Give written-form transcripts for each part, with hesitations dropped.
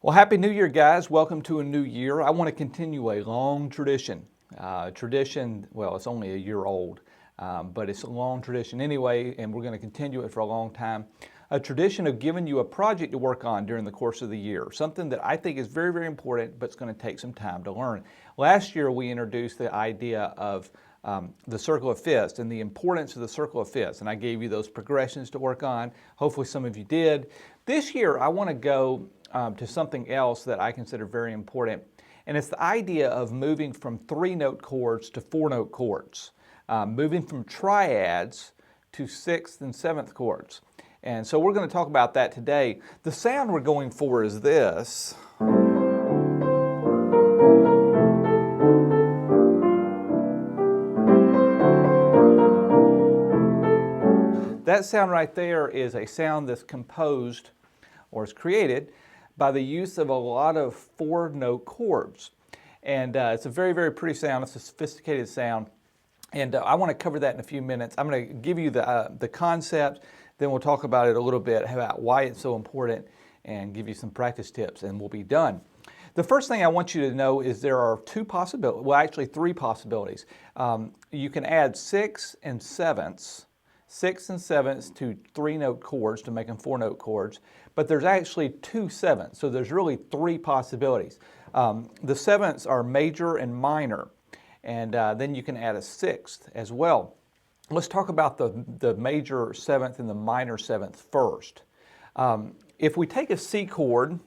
Well, Happy New Year, guys. Welcome to a new year. I want to continue a long tradition. Well, it's only a year old, but it's a long tradition anyway, and we're going to continue it for a long time. A tradition of giving you a project to work on during the course of the year, something that I think is very, very important, but it's going to take some time to learn. Last year, we introduced the idea of the circle of fifths and the importance of the circle of fifths, and I gave you those progressions to work on. Hopefully some of you did. This year, I want to go to something else that I consider very important, and it's the idea of moving from 3-note chords to 4-note chords, moving from triads to 6th and 7th chords. And so we're going to talk about that today. The sound we're going for is this. That sound right there is a sound that's composed or is created by the use of a lot of 4-note chords. And it's a very, very pretty sound. It's a sophisticated sound. And I want to cover that in a few minutes. I'm going to give you the concept, then we'll talk about it a little bit, about why it's so important, and give you some practice tips, and we'll be done. The first thing I want you to know is there are three possibilities. You can add 6th and 7th to 3-note chords to make them 4-note chords, but there's actually 2 7ths, so there's really 3 possibilities. The 7ths are major and minor, and then you can add a 6th as well. Let's talk about the major 7th and the minor 7th first. If we take a C chord,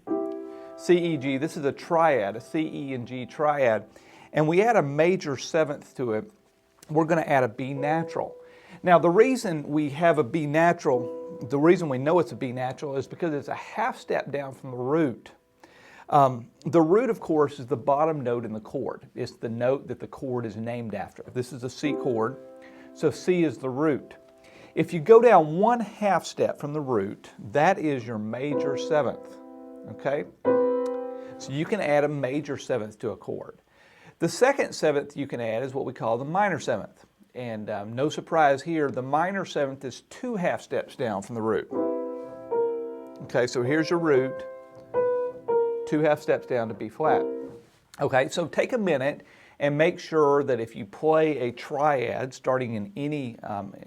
C, E, G, this is a triad, a C, E, and G triad, and we add a major 7th to it, we're going to add a B natural. Now, the reason we have a B natural, the reason we know it's a B natural is because it's a half step down from the root. The root, of course, is the bottom note in the chord. It's the note that the chord is named after. This is a C chord, so C is the root. If you go down 1/2 step from the root, that is your major 7th, okay? So you can add a major 7th to a chord. The second 7th you can add is what we call the minor 7th. And no surprise here, the minor 7th is 2/2 steps down from the root. Okay, so here's your root, 2/2 steps down to B flat. Okay, so take a minute and make sure that if you play a triad starting in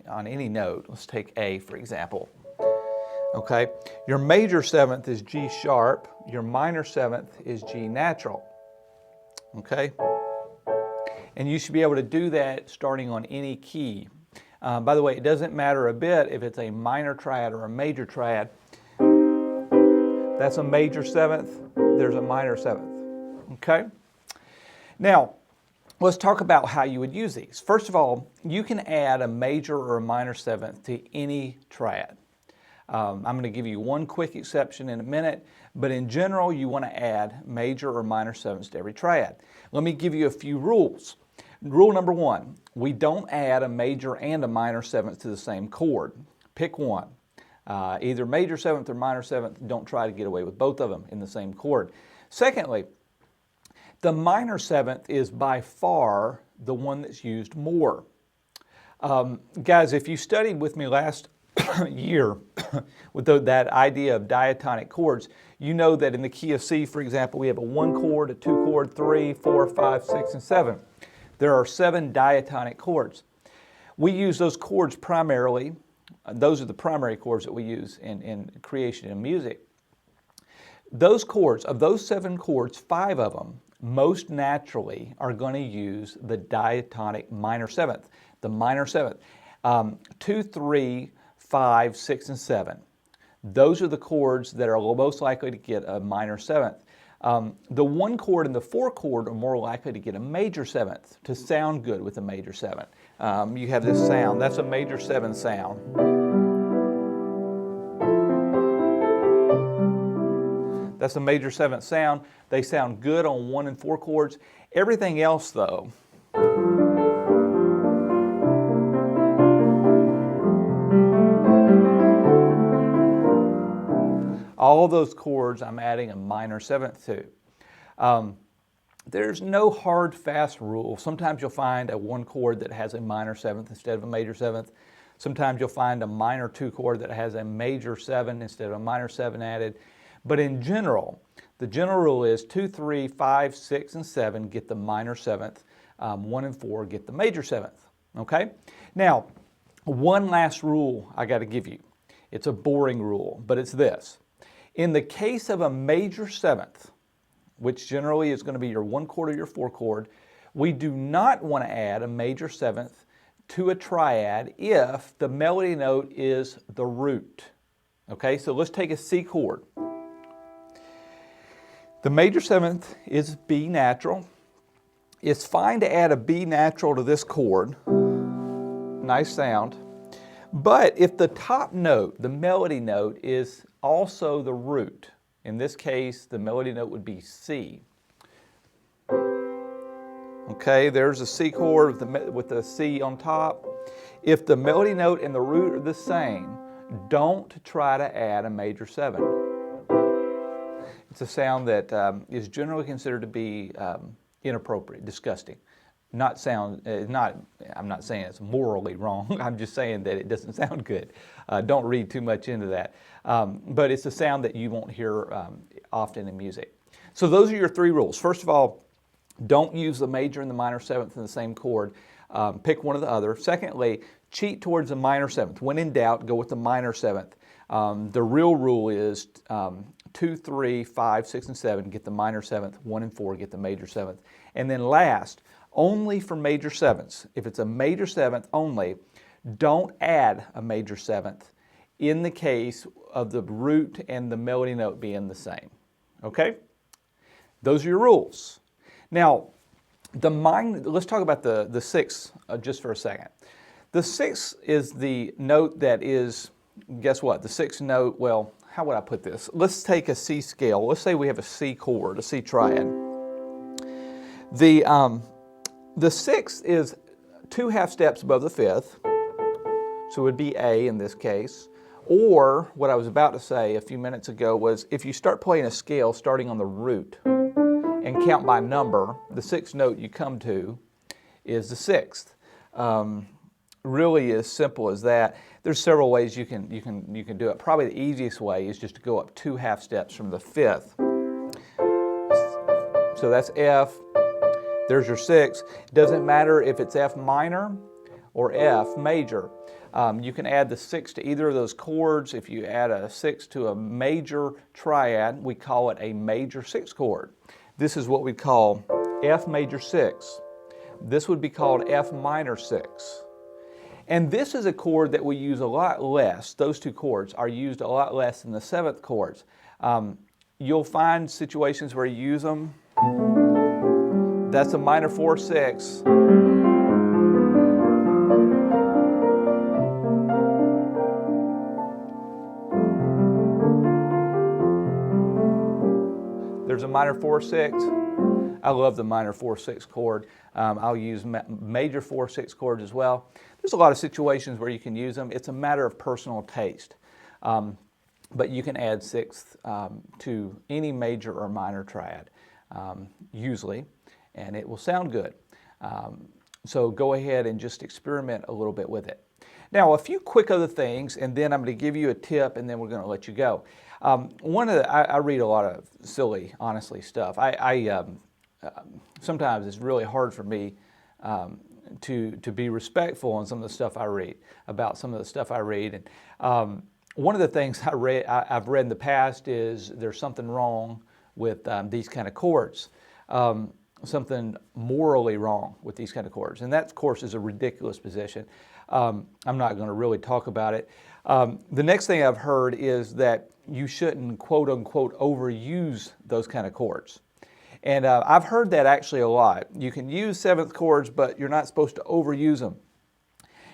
on any note, let's take A for example. Okay, your major 7th is G sharp, your minor 7th is G natural. Okay? And you should be able to do that starting on any key. By the way, it doesn't matter a bit if it's a minor triad or a major triad. That's a major 7th, there's a minor 7th. Okay? Now, let's talk about how you would use these. First of all, you can add a major or a minor 7th to any triad. I'm going to give you one quick exception in a minute, but in general, you want to add major or minor 7ths to every triad. Let me give you a few rules. Rule number 1, we don't add a major and a minor 7th to the same chord. Pick one. Either major 7th or minor 7th, don't try to get away with both of them in the same chord. Secondly, the minor 7th is by far the one that's used more. Guys, if you studied with me last year with that idea of diatonic chords, you know that in the key of C, for example, we have a 1 chord, a 2 chord, 3, 4, 5, 6, and 7. There are 7 diatonic chords. We use those chords primarily. Those are the primary chords that we use in creation and music. Those chords, of those 7 chords, 5 of them most naturally are going to use the diatonic minor 7th, the minor 7th. 2, 3, 5, 6, and 7. Those are the chords that are most likely to get a minor 7th. The 1 chord and the 4 chord are more likely to get a major 7th, to sound good with a major 7th. You have this sound, that's a major 7 sound. That's a major 7th sound. They sound good on 1 and 4 chords. Everything else though, all those chords I'm adding a minor 7th to. There's no hard, fast rule. Sometimes you'll find a 1 chord that has a minor 7th instead of a major 7th. Sometimes you'll find a minor 2 chord that has a major 7 instead of a minor 7 added. But in general, The general rule is 2, 3, 5, 6, and 7 get the minor seventh. 1 and 4 get the major seventh. Okay? Now, one last rule I got to give you. It's a boring rule, but it's this. In the case of a major seventh, which generally is going to be your 1 chord or your 4 chord, we do not want to add a major seventh to a triad if the melody note is the root. Okay, so let's take a C chord. The major seventh is B natural. It's fine to add a B natural to this chord. Nice sound. But if the top note, the melody note, is also the root, in this case, the melody note would be C. Okay, there's a C chord with the C on top. If the melody note and the root are the same, don't try to add a major 7. It's a sound that is generally considered to be inappropriate, disgusting. I'm not saying it's morally wrong. I'm just saying that it doesn't sound good. Don't read too much into that. But it's a sound that you won't hear often in music. So those are your 3 rules. First of all, don't use the major and the minor 7th in the same chord. Pick one or the other. Secondly, cheat towards the minor 7th. When in doubt, go with the minor 7th. The real rule is 2, 3, 5, 6, and 7 get the minor 7th. 1 and 4 get the major 7th. And then last, only for major 7ths. If it's a major 7th only, don't add a major 7th in the case of the root and the melody note being the same. Okay? Those are your rules. Now, let's talk about the 6th just for a second. The 6th is the note that is, guess what? The 6th note, well, how would I put this? Let's take a C scale. Let's say we have a C chord, a C triad. The 6th is 2 half steps above the 5th, so it would be A in this case. Or what I was about to say a few minutes ago was if you start playing a scale starting on the root and count by number, the 6th note you come to is the 6th. Really as simple as that. There's several ways you can do it. Probably the easiest way is just to go up 2 half steps from the 5th. So that's F. There's your 6. It doesn't matter if it's F minor or F major. You can add the 6 to either of those chords. If you add a 6 to a major triad, we call it a major 6 chord. This is what we call F major 6. This would be called F minor 6. And this is a chord that we use a lot less. Those 2 chords are used a lot less than the 7th chords. You'll find situations where you use them. That's a minor 4/6. There's a minor 4/6. I love the minor 4/6 chord. I'll use major 4/6 chords as well. There's a lot of situations where you can use them. It's a matter of personal taste. But you can add 6th to any major or minor triad, usually, and it will sound good. So go ahead and just experiment a little bit with it. Now, a few quick other things, and then I'm going to give you a tip, and then we're going to let you go. I read a lot of silly, honestly, stuff. Sometimes it's really hard for me to be respectful on some of the stuff I read, about some of the stuff I read. And one of the things I've read in the past is there's something wrong with these kind of chords. Something morally wrong with these kind of chords. And that, of course, is a ridiculous position. I'm not going to really talk about it. The next thing I've heard is that you shouldn't, quote unquote, overuse those kind of chords. And I've heard that actually a lot. You can use 7th chords, but you're not supposed to overuse them.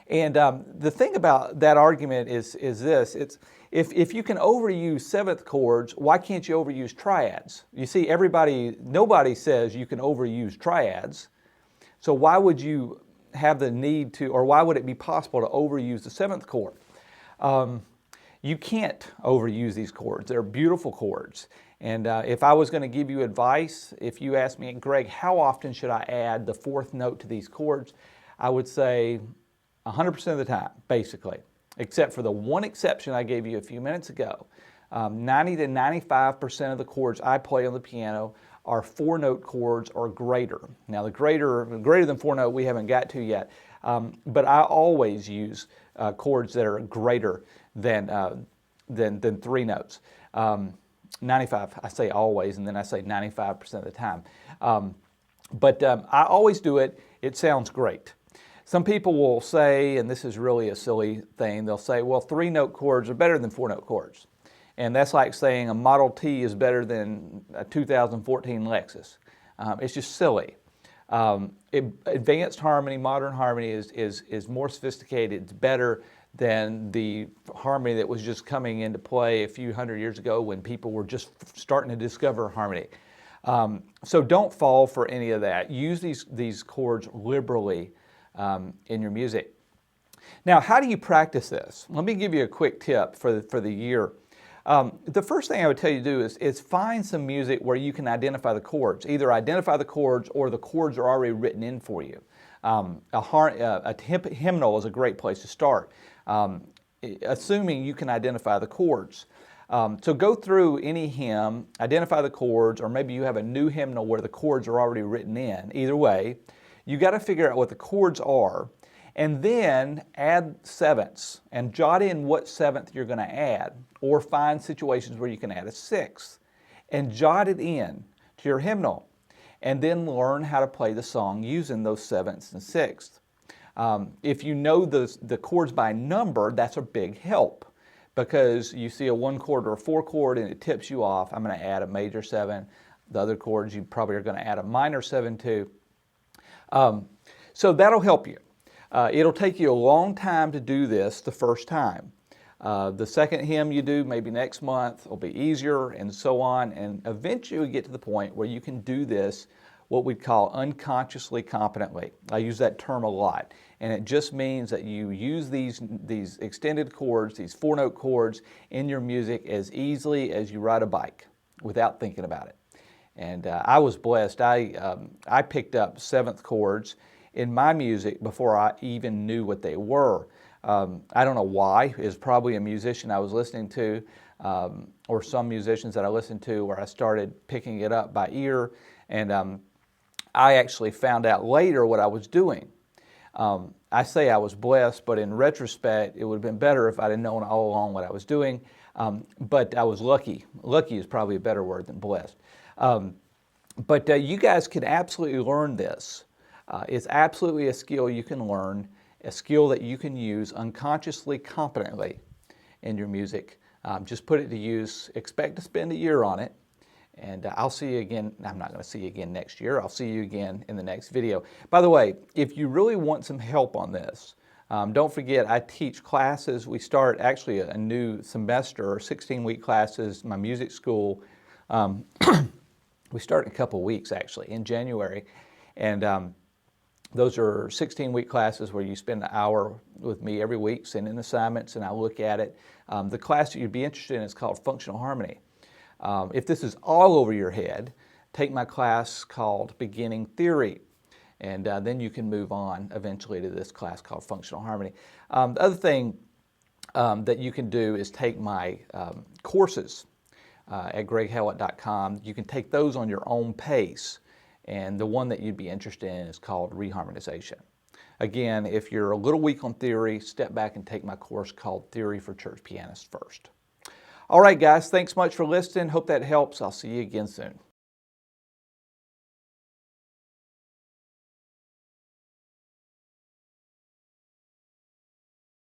And the thing about that argument is this. If you can overuse 7th chords, why can't you overuse triads? You see, nobody says you can overuse triads. So why would you have the need to, or why would it be possible to overuse the 7th chord? You can't overuse these chords. They're beautiful chords. And if I was going to give you advice, if you asked me, Greg, how often should I add the 4th note to these chords? I would say 100% of the time, basically, except for the one exception I gave you a few minutes ago. 90 to 95% of the chords I play on the piano are 4-note chords or greater. Now the greater than 4-note we haven't got to yet, but I always use chords that are greater than 3 notes. 95, I say always, and then I say 95% of the time. But I always do it. It sounds great. Some people will say, and this is really a silly thing, they'll say, well, 3-note chords are better than 4-note chords. And that's like saying a Model T is better than a 2014 Lexus. It's just silly. Advanced harmony, modern harmony is more sophisticated. It's better than the harmony that was just coming into play a few hundred years ago when people were just starting to discover harmony. So don't fall for any of that. Use these chords liberally in your music. Now, how do you practice this? Let me give you a quick tip for the year. The first thing I would tell you to do is find some music where you can identify the chords. Either identify the chords or the chords are already written in for you. A hymnal is a great place to start, assuming you can identify the chords. So go through any hymn, identify the chords, or maybe you have a new hymnal where the chords are already written in. Either way, you got to figure out what the chords are, and then add sevenths and jot in what seventh you're going to add, or find situations where you can add a sixth and jot it in to your hymnal, and then learn how to play the song using those sevenths and sixths. If you know the chords by number, that's a big help, because you see a 1 chord or a 4 chord and it tips you off. I'm going to add a major 7. The other chords you probably are going to add a minor 7 to. So that'll help you. It'll take you a long time to do this the first time. The second hymn you do maybe next month will be easier, and so on, and eventually you get to the point where you can do this what we call unconsciously competently. I use that term a lot, and it just means that you use these extended chords, these 4-note chords in your music as easily as you ride a bike without thinking about it. And I was blessed. I picked up 7th chords in my music before I even knew what they were. I don't know why. It was probably a musician I was listening to, or some musicians that I listened to, where I started picking it up by ear, and I actually found out later what I was doing. I say I was blessed, but in retrospect, it would have been better if I'd have known all along what I was doing, but I was lucky. Lucky is probably a better word than blessed. But you guys can absolutely learn this. It's absolutely a skill you can learn, a skill that you can use unconsciously, competently in your music. Just put it to use. Expect to spend a year on it. And I'll see you again. I'm not going to see you again next year. I'll see you again in the next video. By the way, if you really want some help on this, don't forget I teach classes. We start actually a new semester, 16-week classes, my music school. We start in a couple of weeks actually, in January. And those are 16-week classes where you spend an hour with me every week, sending assignments, and I look at it. The class that you'd be interested in is called Functional Harmony. If this is all over your head, take my class called Beginning Theory, and then you can move on eventually to this class called Functional Harmony. The other thing that you can do is take my courses at greghowlett.com. You can take those on your own pace, and the one that you'd be interested in is called Reharmonization. Again, if you're a little weak on theory, step back and take my course called Theory for Church Pianists first. All right, guys, thanks much for listening. Hope that helps. I'll see you again soon.